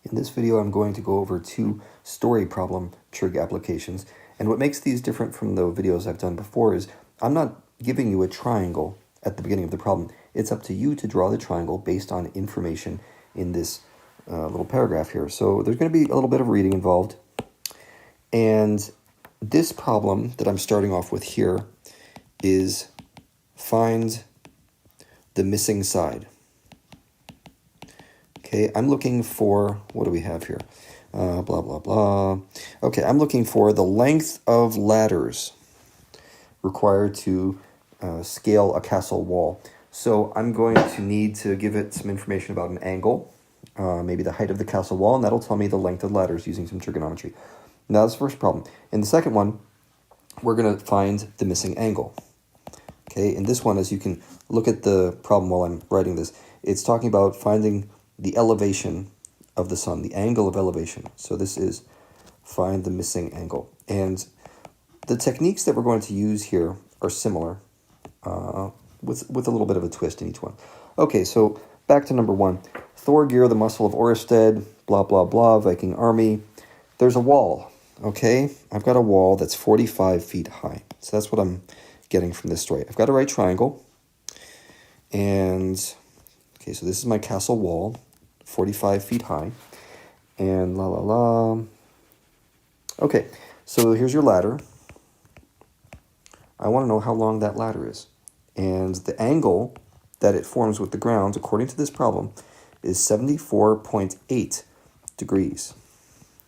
In this video, I'm going to go over two story problem trig applications. And what makes these different from the videos I've done before is I'm not giving you a triangle at the beginning of the problem. It's up to you to draw the triangle based on information in this little paragraph here. So there's going to be a little bit of reading involved. And this problem that I'm starting off with here is find the missing side. Okay, I'm looking for, what do we have here? Blah, blah, blah. Okay, I'm looking for the length of ladders required to scale a castle wall. So I'm going to need to give it some information about an angle, maybe the height of the castle wall, and that'll tell me the length of ladders using some trigonometry. Now that's the first problem. In the second one, we're going to find the missing angle. Okay, in this one, as you can look at the problem while I'm writing this, it's talking about finding the elevation of the sun, the angle of elevation. So this is find the missing angle. And the techniques that we're going to use here are similar, with a little bit of a twist in each one. Okay, so back to number one. Thorgir, the muscle of Orsted, blah, blah, blah, Viking army. There's a wall, okay? I've got a wall that's 45 feet high. So that's what I'm getting from this story. I've got a right triangle. And, okay, so this is my castle wall, 45 feet high. And la, la, la. Okay, so here's your ladder. I want to know how long that ladder is. And the angle that it forms with the ground, according to this problem, is 74.8 degrees.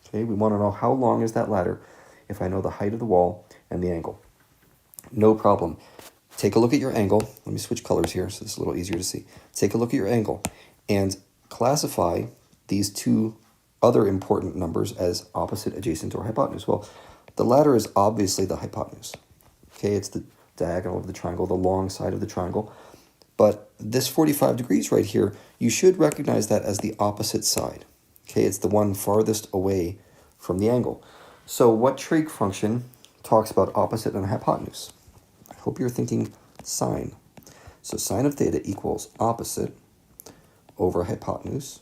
Okay, we want to know how long is that ladder if I know the height of the wall and the angle. No problem. Take a look at your angle. Let me switch colors here so it's a little easier to see. Take a look at your angle and classify these two other important numbers as opposite, adjacent, or hypotenuse. Well, the ladder is obviously the hypotenuse. Okay, it's the diagonal of the triangle, the long side of the triangle. But this 45 degrees right here, you should recognize that as the opposite side. Okay, it's the one farthest away from the angle. So what trig function talks about opposite and hypotenuse? I hope you're thinking sine. So sine of theta equals opposite over hypotenuse.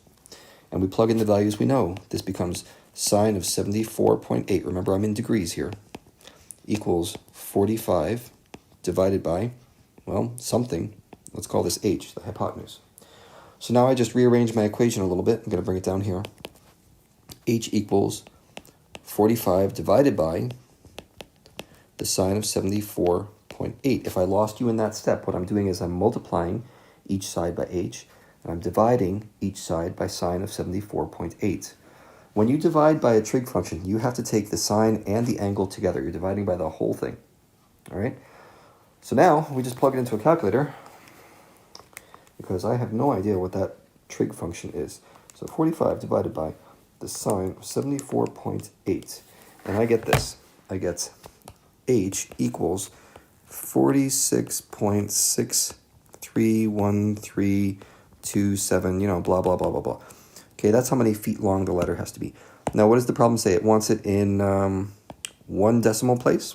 And we plug in the values we know. This becomes sine of 74.8. Remember, I'm in degrees here. Equals 45 divided by, well, something. Let's call this h, the hypotenuse. So now I just rearrange my equation a little bit. I'm going to bring it down here. H equals 45 divided by the sine of 74.8. If I lost you in that step, what I'm doing is I'm multiplying each side by h, and I'm dividing each side by sine of 74.8. When you divide by a trig function, you have to take the sine and the angle together. You're dividing by the whole thing. All right? So now we just plug it into a calculator because I have no idea what that trig function is. So 45 divided by the sine of 74.8. And I get this. I get h equals 46.631327, blah, blah, blah, blah, blah. Okay, that's how many feet long the letter has to be. Now, what does the problem say? It wants it in one decimal place.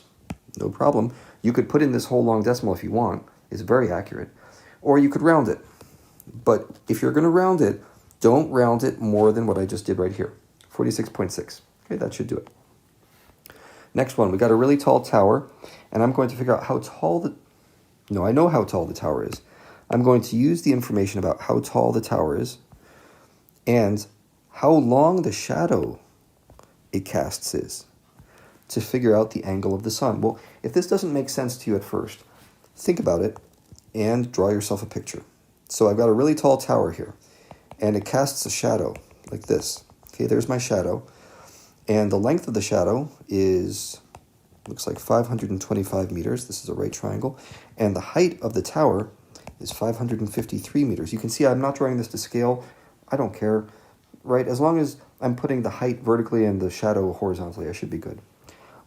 No problem. You could put in this whole long decimal if you want. It's very accurate. Or you could round it. But if you're going to round it, don't round it more than what I just did right here. 46.6. Okay, that should do it. Next one, we got a really tall tower, and I'm going to figure out how tall I know how tall the tower is. I'm going to use the information about how tall the tower is and how long the shadow it casts is to figure out the angle of the sun. Well, if this doesn't make sense to you at first, think about it and draw yourself a picture. So I've got a really tall tower here, and it casts a shadow like this. Okay, there's my shadow. And the length of the shadow looks like 525 meters. This is a right triangle. And the height of the tower is 553 meters. You can see I'm not drawing this to scale. I don't care, right? As long as I'm putting the height vertically and the shadow horizontally, I should be good.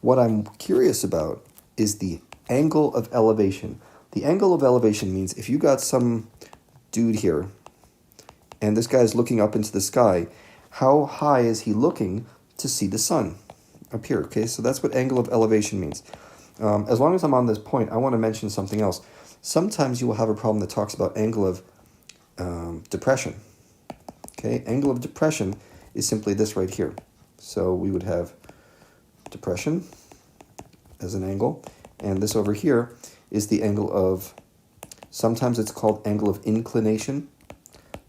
What I'm curious about is the angle of elevation. The angle of elevation means if you got some dude here, and this guy's looking up into the sky, how high is he looking to see the sun up here? Okay, so that's what angle of elevation means. As long as I'm on this point, I want to mention something else. Sometimes you will have a problem that talks about angle of depression. Okay, angle of depression is simply this right here. So we would have depression as an angle, and this over here is the angle of, sometimes it's called angle of inclination,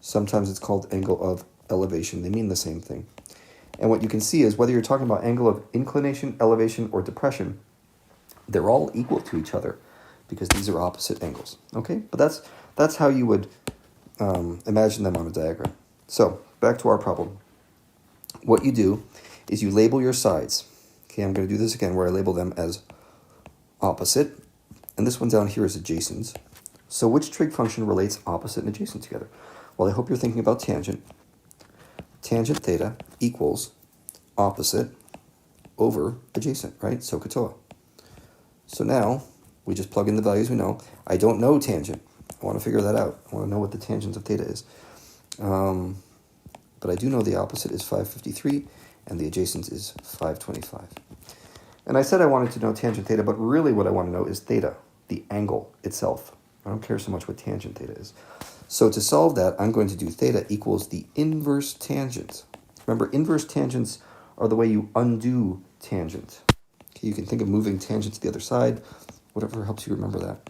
sometimes it's called angle of elevation. They mean the same thing. And what you can see is whether you're talking about angle of inclination, elevation, or depression, they're all equal to each other because these are opposite angles. Okay, but that's how you would imagine them on a diagram. So back to our problem. What you do is you label your sides. Okay, I'm going to do this again where I label them as opposite, and this one down here is adjacent. So which trig function relates opposite and adjacent together? Well, I hope you're thinking about tangent. Tangent theta equals opposite over adjacent, right? SOH-CAH-TOA. So now we just plug in the values we know. I don't know tangent. I want to figure that out. I want to know what the tangent of theta is. But I do know the opposite is 553 and the adjacent is 525. And I said I wanted to know tangent theta, but really what I want to know is theta, the angle itself. I don't care so much what tangent theta is. So to solve that, I'm going to do theta equals the inverse tangent. Remember, inverse tangents are the way you undo tangent. Okay, you can think of moving tangent to the other side, whatever helps you remember that.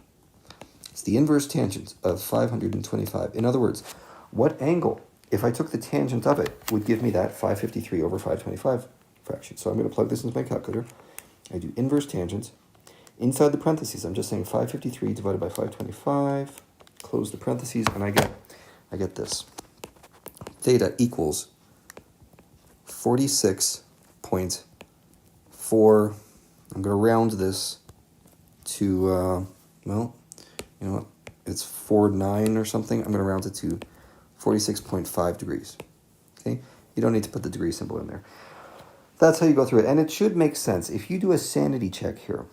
It's the inverse tangent of 525. In other words, what angle, if I took the tangent of it, would give me that 553 over 525 fraction. So I'm going to plug this into my calculator. I do inverse tangent. Inside the parentheses, I'm just saying 553 divided by 525. Close the parentheses, and I get this. Theta equals 46.4. I'm going to round this to, well, you know what? It's 49 or something. I'm going to round it to 46.5 degrees. Okay? You don't need to put the degree symbol in there. That's how you go through it. And it should make sense. If you do a sanity check here,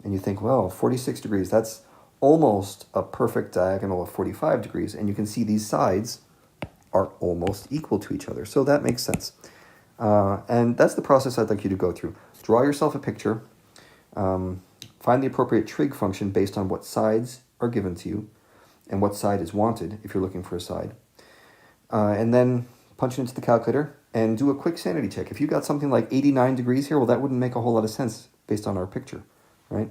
and you think, well, 46 degrees, that's almost a perfect diagonal of 45 degrees, and you can see these sides are almost equal to each other. So that makes sense. And that's the process I'd like you to go through. Draw yourself a picture. Find the appropriate trig function based on what sides are given to you and what side is wanted if you're looking for a side. And then punch it into the calculator and do a quick sanity check. If you got something like 89 degrees here, well, that wouldn't make a whole lot of sense based on our picture, right?